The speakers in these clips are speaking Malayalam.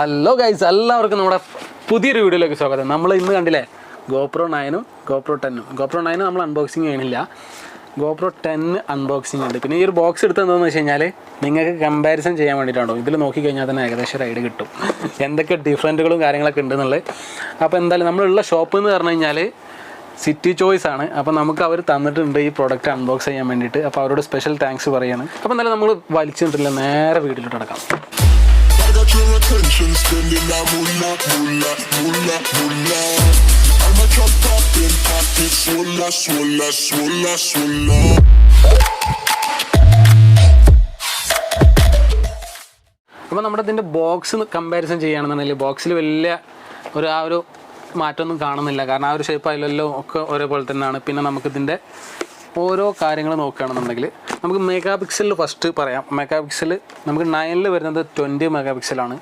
ഹലോ ഗൈസ്, എല്ലാവർക്കും നമ്മുടെ പുതിയൊരു വീഡിയോയിലേക്ക് സ്വാഗതം. നമ്മൾ ഇന്ന് കണ്ടില്ലേ GoPro 9ഉം GoPro 10ഉം. GoPro 9 നമ്മൾ അൺബോക്സിങ് ചെയ്യണില്ല, GoPro 10 അൺബോക്സിങ് ഉണ്ട്. പിന്നെ ഈ ഒരു ബോക്സ് എടുത്തതെന്ന് വെച്ച് കഴിഞ്ഞാൽ നിങ്ങൾക്ക് കമ്പാരിസൺ ചെയ്യാൻ വേണ്ടിയിട്ടാണോ. ഇതിൽ നോക്കിക്കഴിഞ്ഞാൽ തന്നെ ഏകദേശം ഒരു ഐഡിയ കിട്ടും എന്തൊക്കെ ഡിഫറൻറ്റുകളും കാര്യങ്ങളൊക്കെ ഉണ്ടെന്നുള്ളത്. അപ്പോൾ എന്തായാലും നമ്മളുള്ള ഷോപ്പ് എന്ന് പറഞ്ഞു കഴിഞ്ഞാൽ സിറ്റി ചോയ്സ് ആണ്. അപ്പോൾ നമുക്ക് അവർ തന്നിട്ടുണ്ട് ഈ പ്രോഡക്റ്റ് അൺബോക്സ് ചെയ്യാൻ വേണ്ടിയിട്ട്. അപ്പോൾ അവരോട് സ്പെഷ്യൽ താങ്ക്സ് പറയാണ്. അപ്പോൾ എന്തായാലും നമ്മൾ വലിച്ചിട്ടില്ല, നേരെ വീട്ടിലോട്ട് അടക്കാം. Your attention, spending that moolah, moolah, moolah, moolah. I'm a chop poppin' pocket, swolla, swolla, swolla, swolla. അപ്പോൾ നമ്മുടെ ഇതിൻ്റെ ബോക്സ് കമ്പാരിസൺ ചെയ്യുകയാണെന്നുണ്ടെങ്കിൽ ബോക്സിൽ വലിയ ഒരു മാറ്റമൊന്നും കാണുന്നില്ല. കാരണം ആ ഒരു ഷേപ്പ് ആയാലും ഒക്കെ ഒരേപോലെ തന്നെയാണ്. പിന്നെ നമുക്കിതിൻ്റെ ഓരോ കാര്യങ്ങൾ നോക്കുകയാണെന്നുണ്ടെങ്കിൽ നമുക്ക് മെഗാ പിക്സലിൽ ഫസ്റ്റ് പറയാം. മെഗാ പിക്സൽ നമുക്ക് 9ൽ വരുന്നത് 20 മെഗാ പിക്സലാണ്.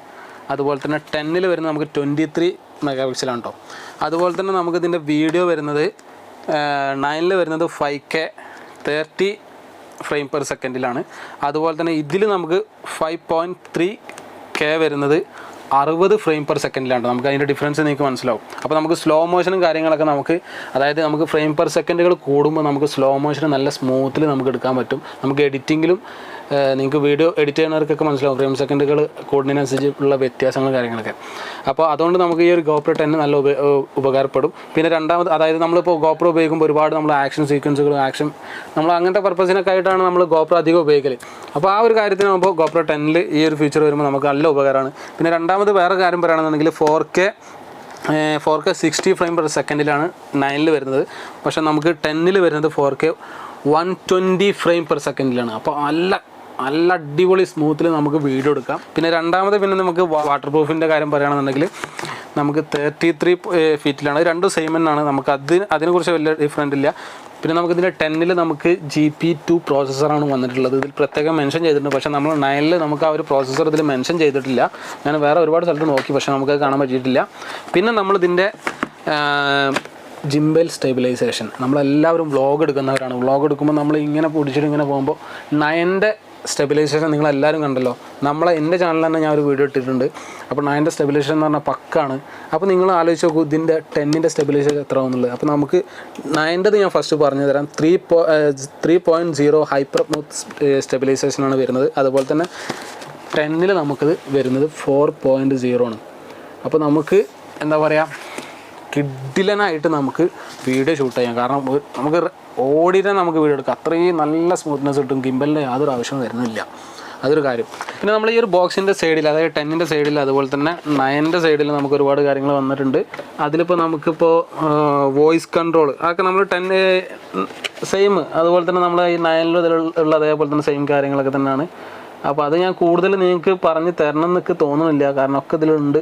അതുപോലെ തന്നെ 10ൽ വരുന്നത് നമുക്ക് 23 മെഗാ പിക്സലാണ് കേട്ടോ. അതുപോലെ തന്നെ നമുക്കിതിൻ്റെ വീഡിയോ വരുന്നത് 9ൽ വരുന്നത് 5K 30 ഫ്രെയിം പെർ സെക്കൻഡിലാണ്. അതുപോലെ തന്നെ ഇതിൽ നമുക്ക് 5.3K വരുന്നത് 60 ഫ്രെയിം പെർ സെക്കൻഡിലാണ്. നമുക്ക് അതിൻ്റെ ഡിഫറൻസ് നിങ്ങൾക്ക് മനസ്സിലാവും. അപ്പോൾ നമുക്ക് സ്ലോ മോഷനും കാര്യങ്ങളൊക്കെ നമുക്ക് ഫ്രെയിം പെർ സെക്കൻഡുകൾ കൂടുമ്പോൾ നമുക്ക് സ്ലോ മോഷൻ നല്ല സ്മൂത്തിൽ നമുക്ക് എടുക്കാൻ പറ്റും. നമുക്ക് എഡിറ്റിങ്ങിലും നിങ്ങൾക്ക് വീഡിയോ എഡിറ്റ് ചെയ്യുന്നവർക്കൊക്കെ മനസ്സിലാവും ഫ്രെയിം സെക്കൻഡുകൾ കൂടുന്നതിനനുസരിച്ചുള്ള വ്യത്യാസങ്ങളും കാര്യങ്ങളൊക്കെ. അപ്പോൾ അതുകൊണ്ട് നമുക്ക് ഈ ഒരു GoPro 10 നല്ല ഉപകാരപ്പെടും. പിന്നെ രണ്ടാമത്, അതായത് നമ്മളിപ്പോൾ GoPro ഉപയോഗിക്കുമ്പോൾ ഒരുപാട് നമ്മൾ ആക്ഷൻ സീക്വൻസുകൾ നമ്മൾ അങ്ങനത്തെ പർപ്പസിനൊക്കെ ആയിട്ടാണ് നമ്മൾ GoPro അധികം ഉപയോഗിക്കൽ. അപ്പോൾ ആ ഒരു കാര്യത്തിനാകുമ്പോൾ GoPro 10ൽ ഈ ഒരു ഫീച്ചർ വരുമ്പോൾ നമുക്ക് നല്ല ഉപകാരമാണ്. പിന്നെ രണ്ടാമത് വേറെ കാര്യം പറയുകയാണെന്നുണ്ടെങ്കിൽ 4K 60 ഫ്രെയിം പെർ സെക്കൻഡിലാണ് 9ൽ വരുന്നത്. പക്ഷേ നമുക്ക് 10ൽ വരുന്നത് 4K 120 ഫ്രെയിം പെർ സെക്കൻഡിലാണ്. അപ്പോൾ നല്ല അടിപൊളി സ്മൂത്തിൽ നമുക്ക് വീഡിയോ എടുക്കാം. പിന്നെ രണ്ടാമത് നമുക്ക് വാട്ടർ പ്രൂഫിൻ്റെ കാര്യം പറയുകയാണെന്നുണ്ടെങ്കിൽ നമുക്ക് 33 ഫീറ്റിലാണ്. രണ്ടും സെയിം തന്നെയാണ്. നമുക്ക് അതിനെക്കുറിച്ച് വലിയ ഡിഫറൻറ്റ് ഇല്ല. പിന്നെ നമുക്കിതിൻ്റെ 10ൽ നമുക്ക് GP2 പ്രോസസ്സറാണ് വന്നിട്ടുള്ളത്. ഇതിൽ പ്രത്യേകം മെൻഷൻ ചെയ്തിട്ടുണ്ട്. പക്ഷേ നമ്മൾ 9ൽ നമുക്ക് ആ ഒരു പ്രോസസ്സർ ഇതിൽ മെൻഷൻ ചെയ്തിട്ടില്ല. ഞാൻ വേറെ ഒരുപാട് സ്ഥലത്ത് നോക്കി, പക്ഷേ നമുക്കത് കാണാൻ പറ്റിയിട്ടില്ല. പിന്നെ നമ്മളിതിൻ്റെ ജിംബൽ സ്റ്റെബിലൈസേഷൻ, നമ്മളെല്ലാവരും വ്ളോഗ് എടുക്കുന്നവരാണ്. വ്ളോഗ് എടുക്കുമ്പോൾ നമ്മൾ ഇങ്ങനെ പിടിച്ചിട്ട് ഇങ്ങനെ പോകുമ്പോൾ 9ൻ്റെ സ്റ്റെബിലൈസേഷൻ നിങ്ങളെല്ലാവരും കണ്ടല്ലോ. എൻ്റെ ചാനലിൽ തന്നെ ഞാൻ ഒരു വീഡിയോ ഇട്ടിട്ടുണ്ട്. അപ്പോൾ 9ൻ്റെ സ്റ്റെബിലൈസേഷൻ എന്ന് പറഞ്ഞാൽ പക്കാണ്. അപ്പോൾ നിങ്ങൾ ആലോചിച്ച് നോക്കൂ ഇതിൻ്റെ 10ൻ്റെ സ്റ്റെബിലൈസേഷൻ എത്ര ആവുന്നുള്ളത്. അപ്പോൾ നമുക്ക് 9ൻ്റെത് ഞാൻ ഫസ്റ്റ് പറഞ്ഞു തരാം. 3.0 ഹൈപ്പർ സ്മൂത്ത് സ്റ്റെബിലൈസേഷനാണ് വരുന്നത്. അതുപോലെ തന്നെ 10ൽ നമുക്കത് വരുന്നത് 4.0 ആണ്. അപ്പോൾ നമുക്ക് എന്താ പറയുക, കിഡിലനായിട്ട് നമുക്ക് വീഡിയോ ഷൂട്ട് ചെയ്യാം. കാരണം നമുക്ക് ഓടിനെ നമുക്ക് വീഡിയോ എടുക്കാം. അത്രയും നല്ല സ്മൂത്ത്നെസ് കിട്ടും. ഗിംബലിൻ്റെ യാതൊരു ആവശ്യവും വരുന്നില്ല. അതൊരു കാര്യം. പിന്നെ നമ്മൾ ഈ ഒരു ബോക്സിൻ്റെ സൈഡിൽ, അതായത് 10ൻ്റെ സൈഡിൽ അതുപോലെ തന്നെ 9ൻ്റെ സൈഡിൽ നമുക്ക് ഒരുപാട് കാര്യങ്ങൾ വന്നിട്ടുണ്ട്. അതിലിപ്പോൾ നമുക്കിപ്പോൾ വോയിസ് കൺട്രോൾ അതൊക്കെ നമ്മൾ 10 സെയിം, അതുപോലെ തന്നെ നമ്മൾ ഈ 9ലുള്ള അതേപോലെ തന്നെ സെയിം കാര്യങ്ങളൊക്കെ തന്നെയാണ്. അപ്പോൾ അത് ഞാൻ കൂടുതൽ നിങ്ങൾക്ക് പറഞ്ഞ് തരണം എന്നൊക്കെ തോന്നുന്നില്ല. കാരണം ഒക്കെ ഇതിലുണ്ട്,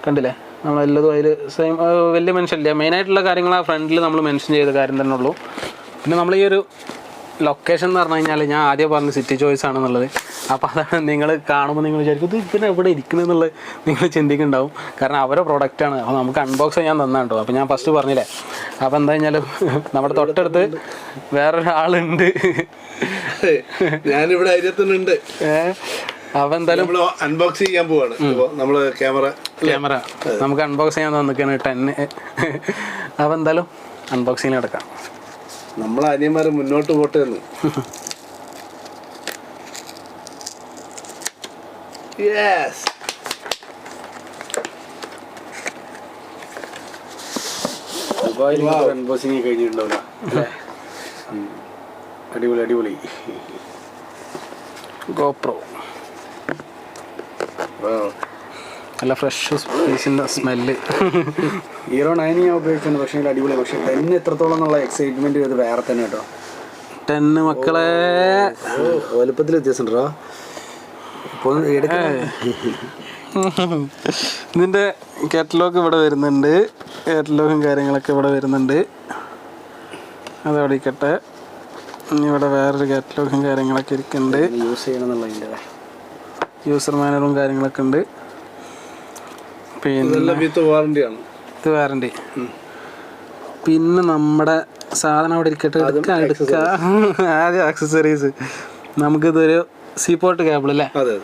കണ്ടില്ലേ. നമ്മളെല്ലതും അതിൽ സെയിം, വലിയ മെൻഷൻ ഇല്ല. മെയിനായിട്ടുള്ള കാര്യങ്ങൾ ആ ഫ്രണ്ടിൽ നമ്മൾ മെൻഷൻ ചെയ്ത കാര്യം തന്നെ ഉള്ളൂ. പിന്നെ നമ്മൾ ഈ ഒരു ലൊക്കേഷൻ എന്ന് പറഞ്ഞു കഴിഞ്ഞാൽ ഞാൻ ആദ്യം പറഞ്ഞ സിറ്റി ചോയ്സ് ആണെന്നുള്ളത്. അപ്പോൾ അതാണ് നിങ്ങൾ കാണുമ്പോൾ നിങ്ങൾ വിചാരിക്കും ഇത് പിന്നെ എവിടെ ഇരിക്കുന്നതെന്നുള്ളത് നിങ്ങൾ ചിന്തിക്കുന്നുണ്ടാവും. കാരണം അവരുടെ പ്രൊഡക്റ്റാണ്. അപ്പോൾ നമുക്ക് അൺബോക്സ് ചെയ്യാൻ തന്നാണ്ടോ. അപ്പോൾ ഞാൻ ഫസ്റ്റ് പറഞ്ഞില്ലേ. അപ്പോൾ എന്താ കഴിഞ്ഞാലും നമ്മുടെ തൊട്ടടുത്ത് വേറൊരാളുണ്ട്. ഞാനിവിടെ അരിയത്തുന്നുണ്ട്. അപ്പോൾ എന്തായാലും അൺബോക്സ് ചെയ്യാൻ പോവാണ്. നമ്മള് ക്യാമറ നമുക്ക് അൺബോക്സ് ചെയ്യാൻ തന്നിക്കാണ് 10. അപ്പോൾ എന്തായാലും അൺബോക്സിങ്ങിൽ എടുക്കാം. നമ്മളെ അനിയന്മാർ മുന്നോട്ട് പോട്ടെ എന്ന്. അൺബോക്സിങ് കഴിഞ്ഞിട്ടുണ്ടാവില്ല. അടിപൊളി GoPro നല്ല ഫ്രഷ് പീസിൻ്റെ സ്മെല്ല്. ഹീറോ 9 ഞാൻ ഉപയോഗിക്കുന്നത്, പക്ഷേ അടിപൊളി. പക്ഷേ 10 എത്രത്തോളം എന്നുള്ള എക്സൈറ്റ്മെൻറ്റ് ഇത് വേറെ തന്നെ കേട്ടോ. 10 മക്കളെ വലുപ്പത്തിൽ വ്യത്യാസം ഉണ്ടോ. ഇപ്പോൾ ഇതിൻ്റെ കാറ്റലോഗ് ഇവിടെ വരുന്നുണ്ട്. കാറ്റലോഗും കാര്യങ്ങളൊക്കെ ഇവിടെ വരുന്നുണ്ട്. അതവിടെ ഇരിക്കട്ടെ. ഇനി ഇവിടെ വേറൊരു കാറ്റലോഗും കാര്യങ്ങളൊക്കെ ഇരിക്കുന്നുണ്ട്. യൂസ് ചെയ്യണമെന്നുള്ളതിൻ്റെ യൂസർ മാനുവലും കാര്യങ്ങളൊക്കെ ഉണ്ട്. പിന്നെ വിത്ത് വാറണ്ടിയാണ്. ഇത് വാറണ്ടി. പിന്നെ നമ്മുടെ സാധനം അവിടെ ഇരിക്കട്ടെ, എടുക്കാം. ആദ്യം ആക്സസറീസ്. നമുക്കിതൊരു സീ പോർട്ട് കേബിൾ അല്ലേ? അതെ,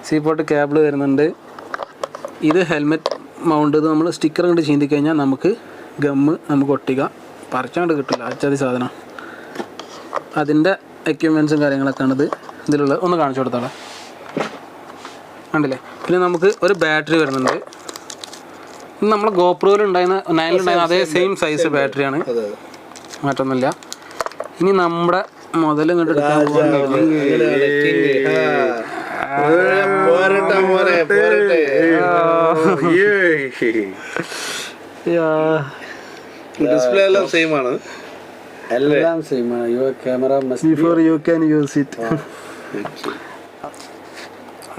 സീ പോർട്ട് കേബിൾ വരുന്നുണ്ട്. ഇത് ഹെൽമെറ്റ് മൗണ്ട് ഇത് നമ്മൾ സ്റ്റിക്കർ കൊണ്ട് ചീന്തി കഴിഞ്ഞാൽ നമുക്ക് ഗമ്മ് നമുക്ക് ഒട്ടിക്കാം. പറിച്ചാണ്ട് കിട്ടില്ല അച്ചാതി സാധനം. അതിൻ്റെ എക്യുപ്മെൻറ്റ്സും കാര്യങ്ങളൊക്കെയാണ് ഇതിലുള്ളത്. ഒന്ന് കാണിച്ചു കൊടുത്തോളാം. കണ്ടില്ലേ? പിന്നെ നമുക്ക് ഒരു ബാറ്ററി വരുന്നുണ്ട്. ഇത് നമ്മൾ ഗോപ്രോയിൽ ഉണ്ടായിരുന്ന 9-ലുണ്ടായിരുന്ന അതേ സെയിം സൈസ് ബാറ്ററിയാണ്, മാറ്റൊന്നുമില്ല. ഇനി നമ്മുടെ മുതൽ ഇങ്ങോട്ട് എടുക്കാൻ പോകുന്നത് ഡിസ്പ്ലേ എല്ലാം സെയിം ആണ്. എല്ലാം സെയിം ആണ്. Your camera before you can use it.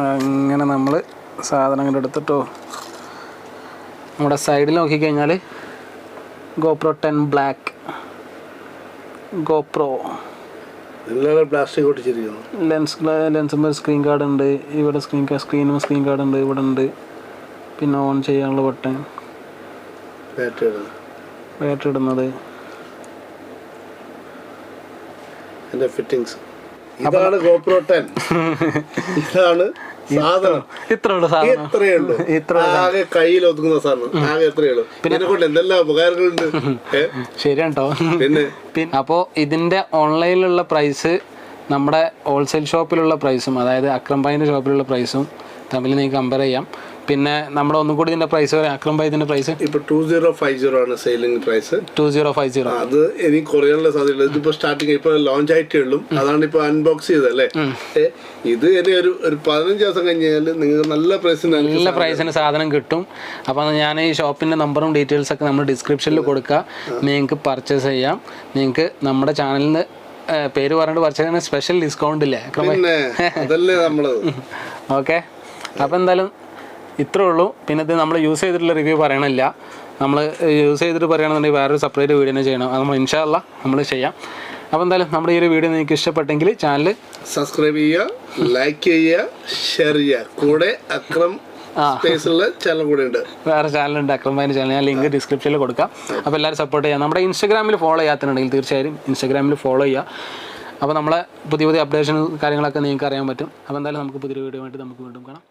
അങ്ങനെ നമ്മൾ സാധനങ്ങൾ എടുത്തിട്ടോ നമ്മുടെ സൈഡിൽ നോക്കിക്കഴിഞ്ഞാൽ GoPro 10 ബ്ലാക്ക്, GoPro പ്ലാസ്റ്റിക് ഒട്ടിച്ചിരിക്കുന്നു. ലെൻസുമ്പോൾ സ്ക്രീൻ ഗാർഡ് ഉണ്ട്. ഇവിടെ സ്ക്രീൻ ഗാർഡ് ഉണ്ട്. ഇവിടെ ഉണ്ട്. പിന്നെ ഓൺ ചെയ്യാനുള്ള ബട്ടൺ, ബാറ്ററി ഇടുന്നത്, എൻ്റെ ഫിറ്റിങ്സ്. ഇതാണ് GoPro 10. ഇതാണ് സാധനം. ഇത്രയേ ഉള്ളൂ. ആകെ കയ്യിൽ ഒതുങ്ങുന്ന സാധനം. ആകെ എത്രയേ ഉള്ളൂ. പിന്നെ കൊണ്ട് എന്തെല്ലാം ഉപകാരങ്ങളുണ്ട്. ശരിയാട്ടോ. പിന്നെ അപ്പോൾ ഇതിൻ്റെ ഓൺലൈനിലുള്ള പ്രൈസ് നമ്മുടെ ഹോൾസെയിൽ ഷോപ്പിലുള്ള പ്രൈസും അതായത് അക്രം ഭായിൻ്റെ ഷോപ്പിലുള്ള പ്രൈസും തമ്മിൽ നിങ്ങൾക്ക് കമ്പയർ ചെയ്യാം. പിന്നെ നമ്മുടെ ഒന്നും കൂടി ഇതിൻ്റെ പ്രൈസ് പറയാം. അക്രം ഭായി ഇതിൻ്റെ പ്രൈസ് ഇപ്പോൾ 2050 ആണ് സെയിലിംഗ് പ്രൈസ്. 2050. അത് ഇനി കുറയാനുള്ള സാധ്യതയുള്ളൂ. ഇതിപ്പോൾ സ്റ്റാർട്ടിങ് ഇപ്പോൾ ലോഞ്ച് ആയിട്ടേ ഉള്ളൂ. അതാണ് ഇപ്പോൾ അൺബോക്സ് ചെയ്തല്ലേ. ഇത് ഇനി ഒരു 15 ദിവസം കഴിഞ്ഞാൽ നിങ്ങൾക്ക് നല്ല പ്രൈസിന് സാധനം കിട്ടും. അപ്പോൾ ഞാൻ ഈ ഷോപ്പിൻ്റെ നമ്പറും ഡീറ്റെയിൽസൊക്കെ നമ്മൾ ഡിസ്ക്രിപ്ഷനിൽ കൊടുക്കുക. നിങ്ങൾക്ക് പർച്ചേസ് ചെയ്യാം. നിങ്ങൾക്ക് നമ്മുടെ ചാനലിൽ നിന്ന് പേര് പറഞ്ഞിട്ട് പർച്ചേസ് ചെയ്യുന്ന സ്പെഷ്യൽ ഡിസ്കൗണ്ട് ഇല്ലേ? ഓക്കെ. അപ്പോൾ എന്തായാലും ഇത്രേ ഉള്ളൂ. പിന്നെ ഇത് നമ്മൾ യൂസ് ചെയ്തിട്ടുള്ള റിവ്യൂ പറയണില്ല. നമ്മൾ യൂസ് ചെയ്തിട്ട് പറയുകയാണെന്നുണ്ടെങ്കിൽ വേറൊരു സെപ്പറേറ്റ് വീഡിയോ ചെയ്യണം. അത് നമ്മൾ ഇൻഷാ അല്ലാഹ് നമ്മൾ ചെയ്യാം. അപ്പോൾ എന്തായാലും നമ്മുടെ ഈ ഒരു വീഡിയോ നിങ്ങൾക്ക് ഇഷ്ടപ്പെട്ടെങ്കിൽ ചാനൽ സബ്സ്ക്രൈബ് ചെയ്യുക, ലൈക്ക് ചെയ്യുക, ഷെയർ ചെയ്യുക. കൂടെ അക്രം സ്പേസുള്ള ചാനൽ കൂടെ ഉണ്ട്. വേറെ ചാനലുണ്ട്, അക്രം ഭായിൻ്റെ ചാനൽ. ഞാൻ ലിങ്ക് ഡിസ്ക്രിപ്ഷനിൽ കൊടുക്കാം. അപ്പോൾ എല്ലാവരും സപ്പോർട്ട് ചെയ്യാം. നമ്മുടെ ഇൻസ്റ്റാഗ്രാമിൽ ഫോളോ ചെയ്യാത്തുണ്ടെങ്കിൽ തീർച്ചയായും ഇൻസ്റ്റാഗ്രാമിൽ ഫോളോ ചെയ്യുക. അപ്പോൾ നമ്മളെ പുതിയ അപ്ഡേഷൻ കാര്യങ്ങളൊക്കെ നിങ്ങൾക്ക് അറിയാൻ പറ്റും. അപ്പോൾ എന്തായാലും നമുക്ക് പുതിയൊരു വീഡിയോ ആയിട്ട് നമുക്ക് വീണ്ടും കാണാം.